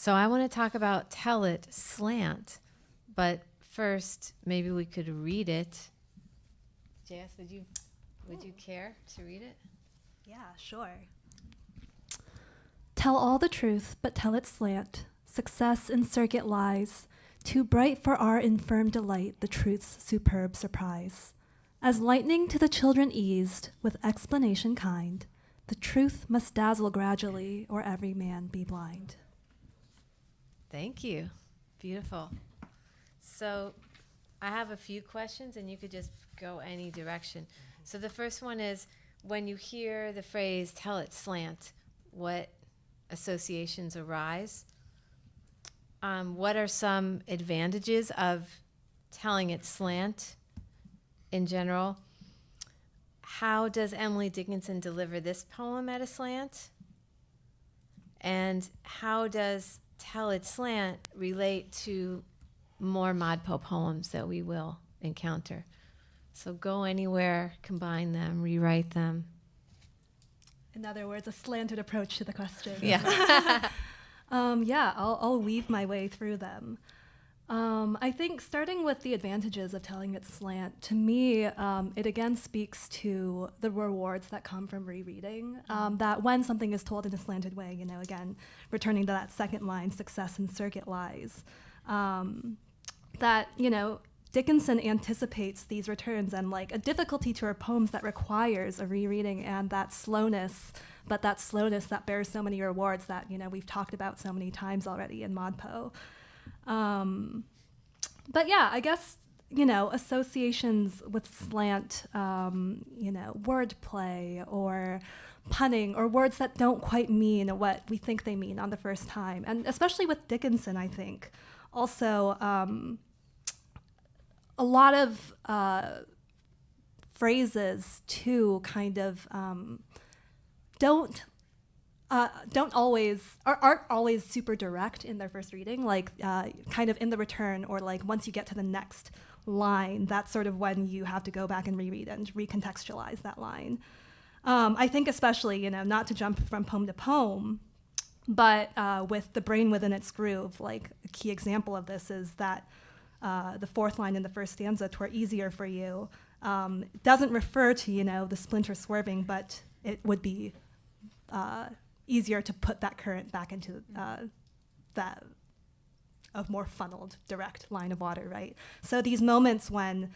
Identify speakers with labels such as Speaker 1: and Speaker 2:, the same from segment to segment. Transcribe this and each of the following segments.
Speaker 1: So I want to talk about Tell It, Slant, but first maybe we could read it. Jess, would you care to read it?
Speaker 2: Yeah, sure. Tell all the truth, but tell it slant. Success in circuit lies, too bright for our infirm delight, the truth's superb surprise. As lightning to the children eased, with explanation kind, the truth must dazzle gradually, or every man be blind.
Speaker 1: Thank you. Beautiful. So I have a few questions, and you could just go any direction. So the first one is, when you hear the phrase "tell it slant," what associations arise? What are some advantages of telling it slant in general? How does Emily Dickinson deliver this poem at a slant? And how does Tell It Slant relate to more Modpo poems that we will encounter? So go anywhere, combine them, rewrite them.
Speaker 2: In other words, a slanted approach to the question.
Speaker 1: Yeah.
Speaker 2: I'll weave my way through them. I think starting with the advantages of telling it slant, to me, it again speaks to the rewards that come from rereading. That when something is told in a slanted way, again, returning to that second line, success in circuit lies, Dickinson anticipates these returns and like a difficulty to her poems that requires a rereading and that slowness, but that slowness that bears so many rewards that, we've talked about so many times already in Modpo. I guess, associations with slant, wordplay or punning or words that don't quite mean what we think they mean on the first time. And especially with Dickinson, I think. Also, a lot of phrases too kind of aren't always super direct in their first reading, like kind of in the return or like once you get to the next line, that's sort of when you have to go back and reread and recontextualize that line. I think especially, not to jump from poem to poem, but with The Brain Within Its Groove, like a key example of this is that the fourth line in the first stanza, "'Twere easier for you," doesn't refer to, the splinter swerving, but it would be easier to put that current back into that a more funneled, direct line of water, right? So these moments when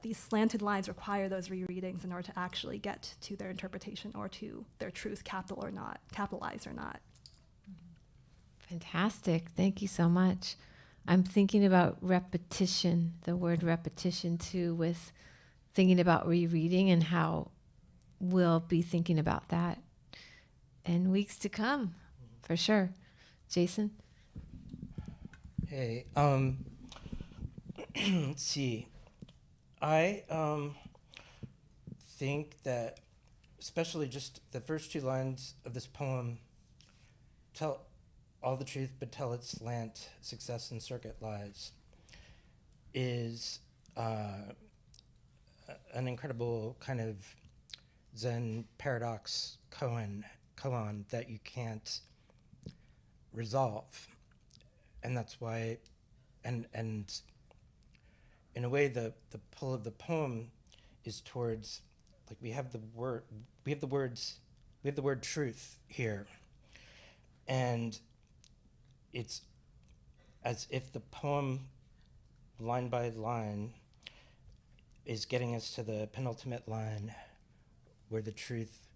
Speaker 2: these slanted lines require those rereadings in order to actually get to their interpretation or to their truth, capitalized or not.
Speaker 1: Fantastic. Thank you so much. I'm thinking about repetition, the word repetition too, with thinking about rereading and how we'll be thinking about that in weeks to come, for sure. Jason?
Speaker 3: Hey, let's see. I think that especially just the first two lines of this poem, tell all the truth but tell it slant, success in circuit lies, is an incredible kind of Zen paradox koan that you can't resolve. And that's why, and in a way the pull of the poem is towards, like we have the word truth here. And it's as if the poem, line by line, is getting us to the penultimate line where the truth,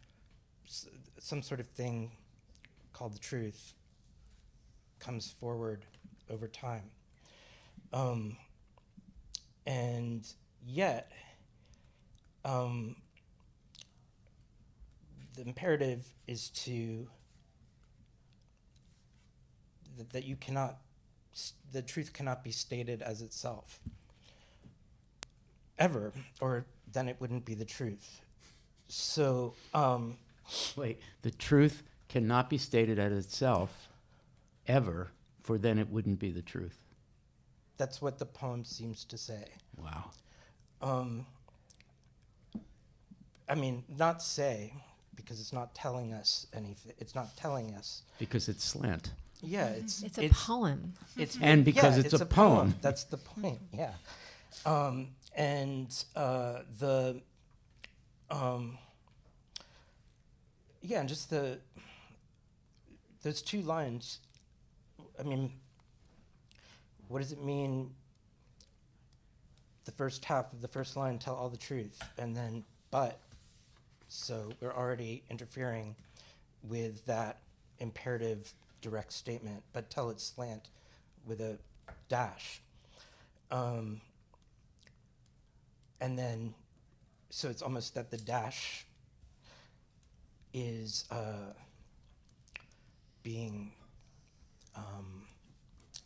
Speaker 3: some sort of thing called the truth, comes forward over time. And yet, the imperative is that you cannot, the truth cannot be stated as itself, ever, or then it wouldn't be the truth. So,
Speaker 4: Wait, the truth cannot be stated as itself, ever, for then it wouldn't be the truth.
Speaker 3: that's what the poem seems to say.
Speaker 4: Wow.
Speaker 3: I mean, not say, because it's not telling us anything. It's not telling us.
Speaker 4: Because it's slant.
Speaker 3: Yeah,
Speaker 1: It's a poem.
Speaker 3: It's
Speaker 4: And because
Speaker 3: yeah,
Speaker 4: it's a poem.
Speaker 3: That's the point. Yeah, and yeah, and just those two lines. I mean, what does it mean? The first half of the first line, tell all the truth, and then but. So we're already interfering with that imperative direct statement, but tell it slant with a dash. And then, so it's almost that the dash is being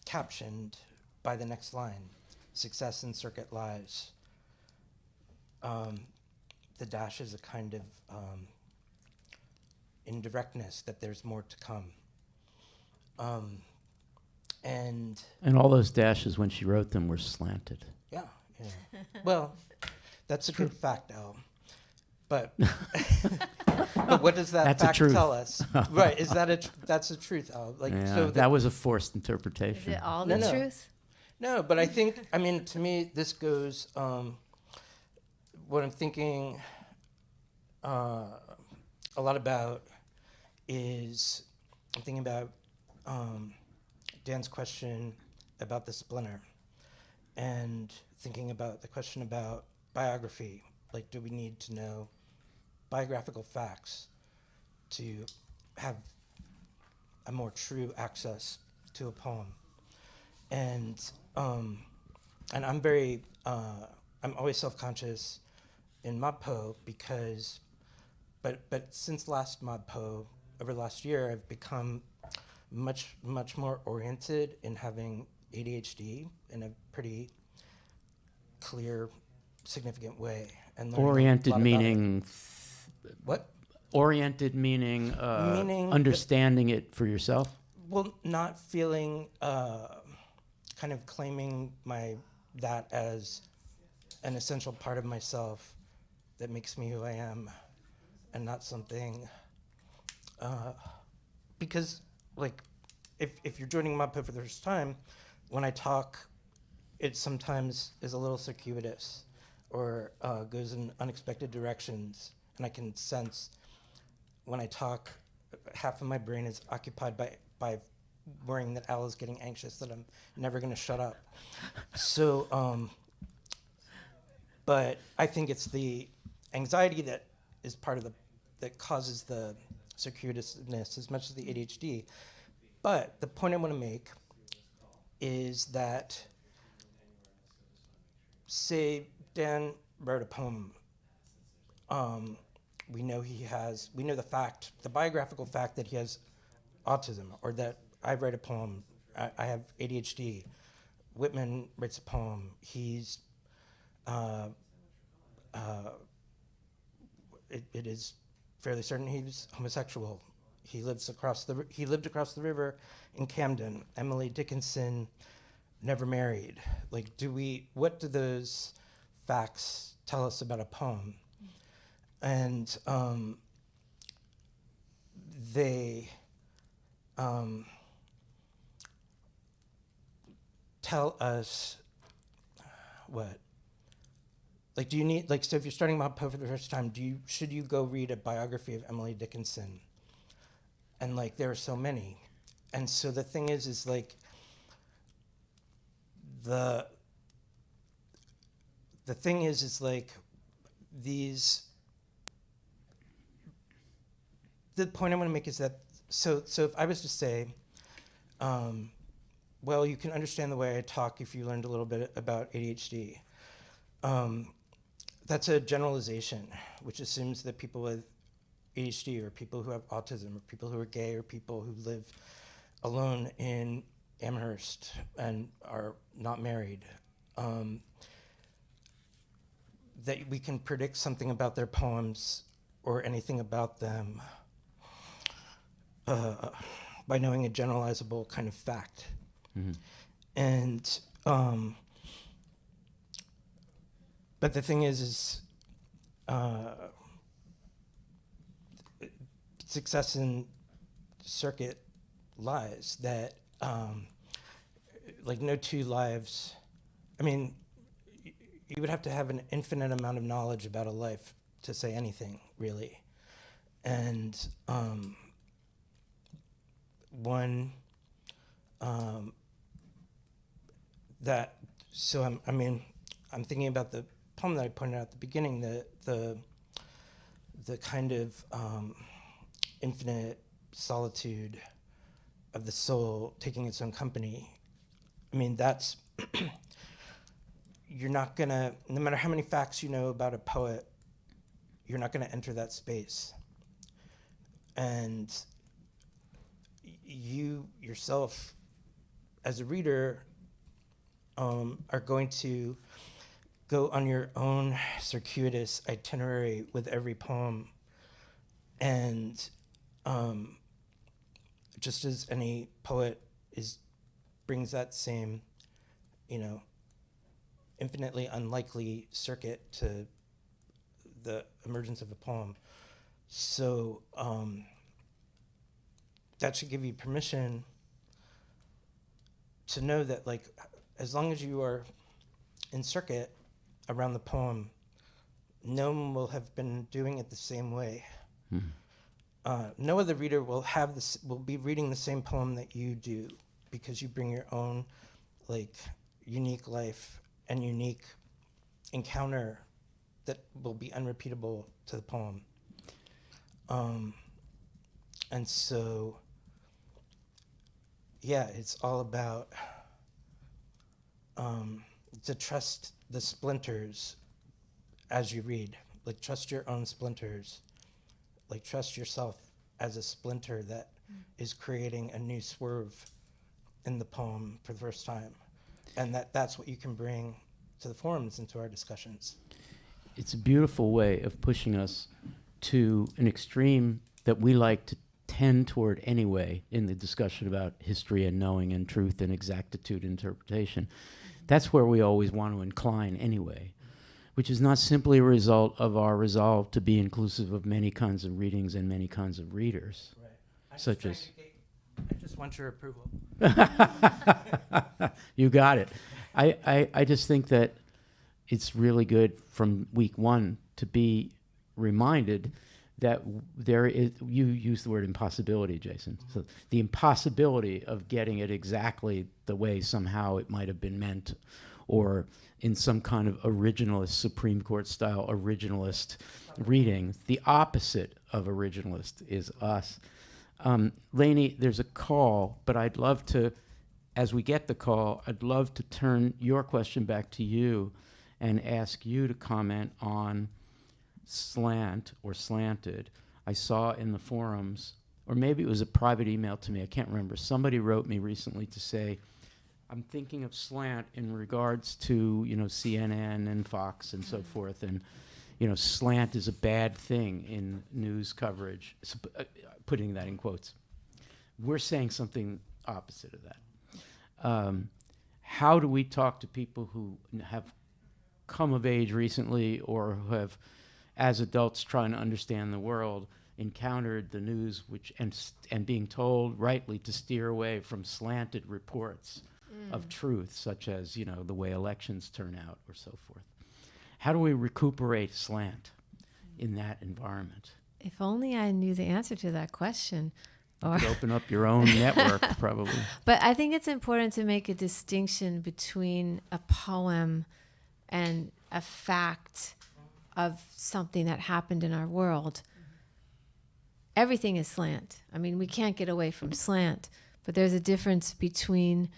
Speaker 3: captioned by the next line, success in circuit lies. The dash is a kind of indirectness that there's more to come. And
Speaker 4: all those dashes, when she wrote them, were slanted.
Speaker 3: yeah. Well, that's a good fact, Al. But but what does that
Speaker 4: That's a
Speaker 3: fact
Speaker 4: truth.
Speaker 3: tell us? Right? Is that that's a truth, Al? Like
Speaker 4: Yeah,
Speaker 3: so
Speaker 4: that was a forced
Speaker 1: Is
Speaker 4: interpretation.
Speaker 1: it all
Speaker 3: No,
Speaker 1: the
Speaker 3: no.
Speaker 1: truth?
Speaker 3: No, but I think, I mean, to me, this goes, what I'm thinking a lot about is, I'm thinking about Dan's question about the splinter, and thinking about the question about biography. Like, do we need to know biographical facts to have a more true access to a poem? And I'm very, I'm always self-conscious in Modpo because, but since last Modpo, over the last year, I've become much more oriented in having ADHD in a pretty clear, significant way. And learning a
Speaker 4: Oriented
Speaker 3: lot about
Speaker 4: meaning,
Speaker 3: it. What?
Speaker 4: oriented meaning,
Speaker 3: Meaning that-
Speaker 4: understanding it for yourself.
Speaker 3: Well, not feeling, kind of claiming that as an essential part of myself that makes me who I am, and not something, because like, if you're joining Modpo for the first time, when I talk, it sometimes is a little circuitous, or goes in unexpected directions, and I can sense when I talk, half of my brain is occupied by worrying that Al is getting anxious, that I'm never going to shut up. So, but I think it's the anxiety that is part of that causes the circuitousness as much as the ADHD. But the point I want to make is that, say Dan wrote a poem, we know the biographical fact that he has autism, or that I write a poem, I have ADHD. Whitman writes a poem, he's, it is fairly certain he's homosexual. He lived across the river in Camden. Emily Dickinson never married. Like, what do those facts tell us about a poem? And they tell us what? Like, do you need, like, so if you're starting Modpo for the first time, should you go read a biography of Emily Dickinson? And like, there are so many. And so the thing is like, the thing is like, the point I want to make is that, so if I was to say, well, you can understand the way I talk if you learned a little bit about ADHD. That's a generalization, which assumes that people with ADHD, or people who have autism, or people who are gay, or people who live alone in Amherst and are not married, that we can predict something about their poems or anything about them by knowing a generalizable kind of fact.
Speaker 4: Mm-hmm.
Speaker 3: And but the thing is success in circuit lies, that like no two lives, I mean, you would have to have an infinite amount of knowledge about a life to say anything, really. And one that, so I'm thinking about the poem that I pointed out at the beginning, the kind of infinite solitude of the soul taking its own company. I mean, that's, you're not gonna, no matter how many facts you know about a poet, you're not gonna enter that space. And you yourself, as a reader, are going to go on your own circuitous itinerary with every poem. And just as any poet brings that same, infinitely unlikely circuit to the emergence of a poem. So that should give you permission to know that, like, as long as you are in circuit around the poem, no one will have been doing it the same way. No other reader will be reading the same poem that you do, because you bring your own, like, unique life and unique encounter that will be unrepeatable to the poem. And so, yeah, it's all about to trust the splinters as you read. Like, trust your own splinters. Like, trust yourself as a splinter that is creating a new swerve in the poem for the first time. And that's what you can bring to the forums and to our discussions.
Speaker 4: It's a beautiful way of pushing us to an extreme that we like to tend toward anyway in the discussion about history and knowing and truth and exactitude interpretation. That's where we always want to incline anyway, which is not simply a result of our resolve to be inclusive of many kinds of readings and many kinds of readers.
Speaker 3: Right.
Speaker 4: Such as...
Speaker 3: I just want your approval.
Speaker 4: You got it. I just think that it's really good from week one to be reminded that there is, you use the word impossibility, Jason. So the impossibility of getting it exactly the way somehow it might have been meant, or in some kind of originalist, Supreme Court style originalist reading. The opposite of originalist is us. Lainey, there's a call, but I'd love to, as we get the call, I'd love to turn your question back to you and ask you to comment on Slant or Slanted. I saw in the forums, or maybe it was a private email to me, I can't remember. Somebody wrote me recently to say, I'm thinking of Slant in regards to, CNN and Fox and so forth, and, slant is a bad thing in news coverage, putting that in quotes. We're saying something opposite of that. How do we talk to people who have come of age recently, or who have, as adults trying to understand the world, encountered the news and being told rightly to steer away from slanted reports of truth, such as, the way elections turn out or so forth? How do we recuperate slant in that environment?
Speaker 1: If only I knew the answer to that question.
Speaker 4: You could open up your own network, probably.
Speaker 1: But I think it's important to make a distinction between a poem and a fact of something that happened in our world. Everything is slant. I mean, we can't get away from slant, but there's a difference between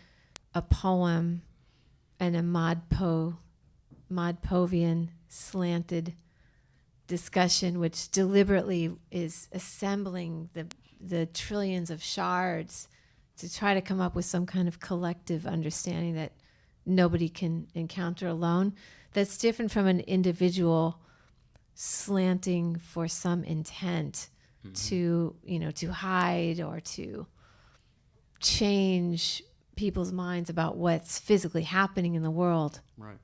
Speaker 1: a poem and a Modpovian slanted discussion, which deliberately is assembling the trillions of shards to try to come up with some kind of collective understanding that nobody can encounter alone. That's different from an individual slanting for some intent to hide or to change people's minds about what's physically happening in the world.
Speaker 4: Right.